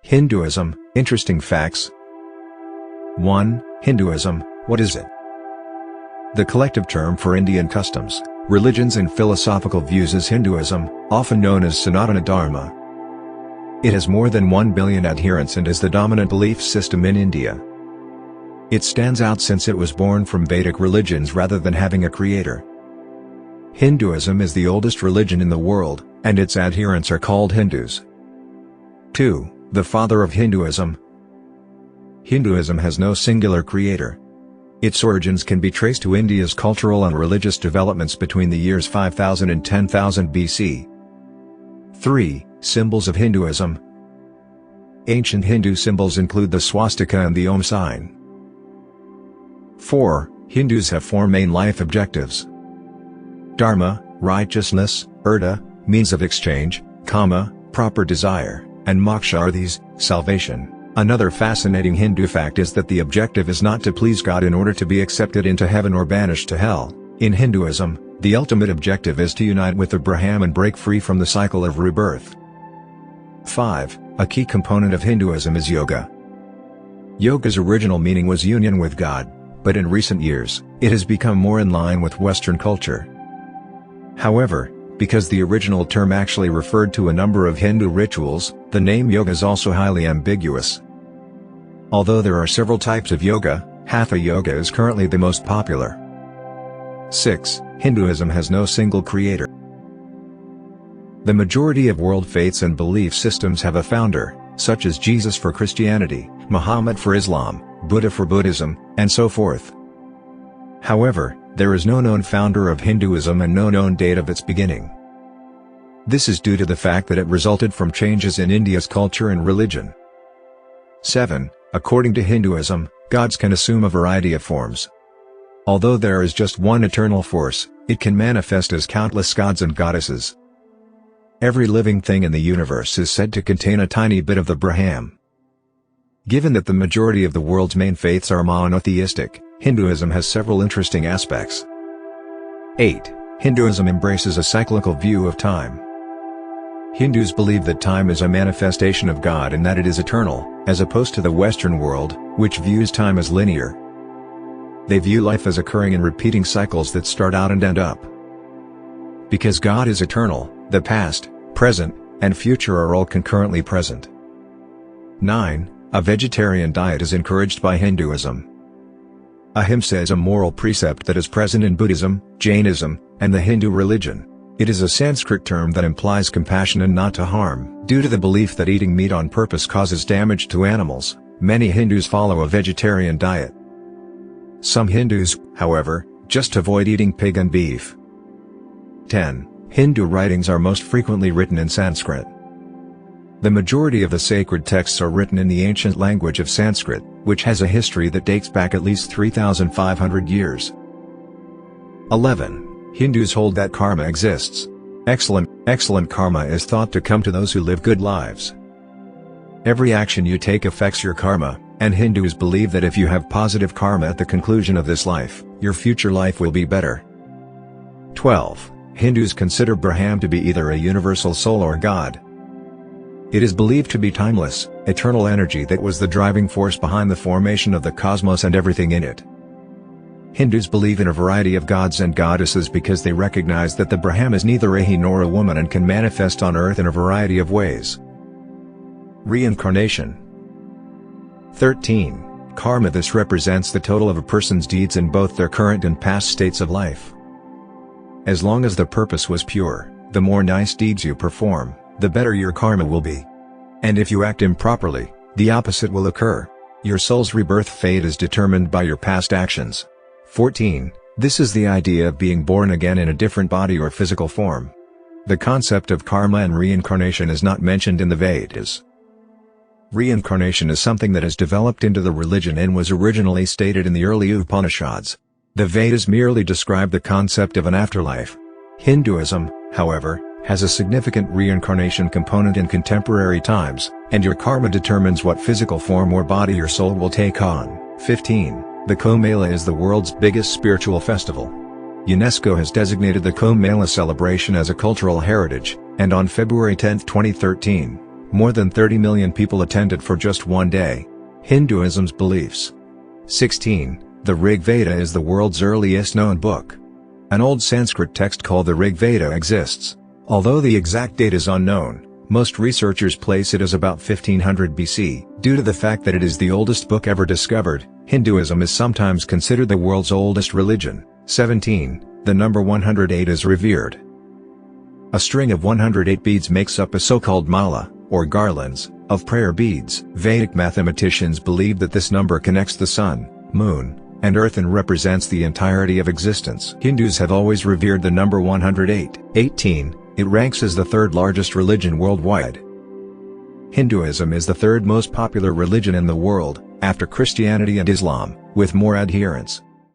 Hinduism, interesting facts. 1. Hinduism, what is it? The collective term for Indian customs, religions and philosophical views is Hinduism, often known as Sanatana Dharma. It has more than 1 billion adherents and is the dominant belief system in India. It stands out since it was born from Vedic religions rather than having a creator. Hinduism is the oldest religion in the world, and its adherents are called Hindus. 2. The Father of Hinduism. Hinduism has no singular creator. Its origins can be traced to India's cultural and religious developments between the years 5000 and 10,000 BC. 3. Symbols of Hinduism. Ancient Hindu symbols include the swastika and the Om sign. 4. Hindus have 4 main life objectives: dharma, righteousness; artha, means of exchange; kama, proper desire; and moksha are these, salvation. Another fascinating Hindu fact is that the objective is not to please God in order to be accepted into heaven or banished to hell. In Hinduism, the ultimate objective is to unite with the Brahman and break free from the cycle of rebirth. 5. A key component of Hinduism is yoga. Yoga's original meaning was union with God, but in recent years, it has become more in line with Western culture. However, because the original term actually referred to a number of Hindu rituals, the name yoga is also highly ambiguous. Although there are several types of yoga, Hatha yoga is currently the most popular. 6. Hinduism has no single creator. The majority of world faiths and belief systems have a founder, such as Jesus for Christianity, Muhammad for Islam, Buddha for Buddhism, and so forth. However, there is no known founder of Hinduism and no known date of its beginning. This is due to the fact that it resulted from changes in India's culture and religion. 7. According to Hinduism, gods can assume a variety of forms. Although there is just one eternal force, it can manifest as countless gods and goddesses. Every living thing in the universe is said to contain a tiny bit of the Brahman. Given that the majority of the world's main faiths are monotheistic, Hinduism has several interesting aspects. 8. Hinduism embraces a cyclical view of time. Hindus believe that time is a manifestation of God and that it is eternal, as opposed to the Western world, which views time as linear. They view life as occurring in repeating cycles that start out and end up. Because God is eternal, the past, present, and future are all concurrently present. 9. A vegetarian diet is encouraged by Hinduism. Ahimsa is a moral precept that is present in Buddhism, Jainism, and the Hindu religion. It is a Sanskrit term that implies compassion and not to harm. Due to the belief that eating meat on purpose causes damage to animals, many Hindus follow a vegetarian diet. Some Hindus, however, just avoid eating pig and beef. 10. Hindu writings are most frequently written in Sanskrit. The majority of the sacred texts are written in the ancient language of Sanskrit, which has a history that dates back at least 3,500 years. 11. Hindus hold that karma exists. Excellent karma is thought to come to those who live good lives. Every action you take affects your karma, and Hindus believe that if you have positive karma at the conclusion of this life, your future life will be better. 12. Hindus consider Brahman to be either a universal soul or God. It is believed to be timeless, eternal energy that was the driving force behind the formation of the cosmos and everything in it. Hindus believe in a variety of gods and goddesses because they recognize that the Brahman is neither a he nor a woman and can manifest on earth in a variety of ways. Reincarnation. 13. Karma. This represents the total of a person's deeds in both their current and past states of life. As long as the purpose was pure, the more nice deeds you perform, the better your karma will be. And if you act improperly, the opposite will occur. Your soul's rebirth fate is determined by your past actions. 14. This is the idea of being born again in a different body or physical form. The concept of karma and reincarnation is not mentioned in the Vedas. Reincarnation is something that has developed into the religion and was originally stated in the early Upanishads. The Vedas merely describe the concept of an afterlife. Hinduism, however, has a significant reincarnation component in contemporary times, and your karma determines what physical form or body your soul will take on. 15. The Kumbh Mela is the world's biggest spiritual festival. UNESCO has designated the Kumbh Mela celebration as a cultural heritage, and on February 10, 2013, More than 30 million people attended for just one day. Hinduism's beliefs. 16. The Rig Veda is the world's earliest known book. An old Sanskrit text called the Rig Veda exists. Although the exact date is unknown, most researchers place it as about 1500 BC. Due to the fact that it is the oldest book ever discovered, Hinduism is sometimes considered the world's oldest religion. 17. The number 108 is revered. A string of 108 beads makes up a so-called mala, or garlands, of prayer beads. Vedic mathematicians believe that this number connects the sun, moon, and earth and represents the entirety of existence. Hindus have always revered the number 108. 18. It ranks as the third largest religion worldwide. Hinduism is the third most popular religion in the world, after Christianity and Islam, with more adherents.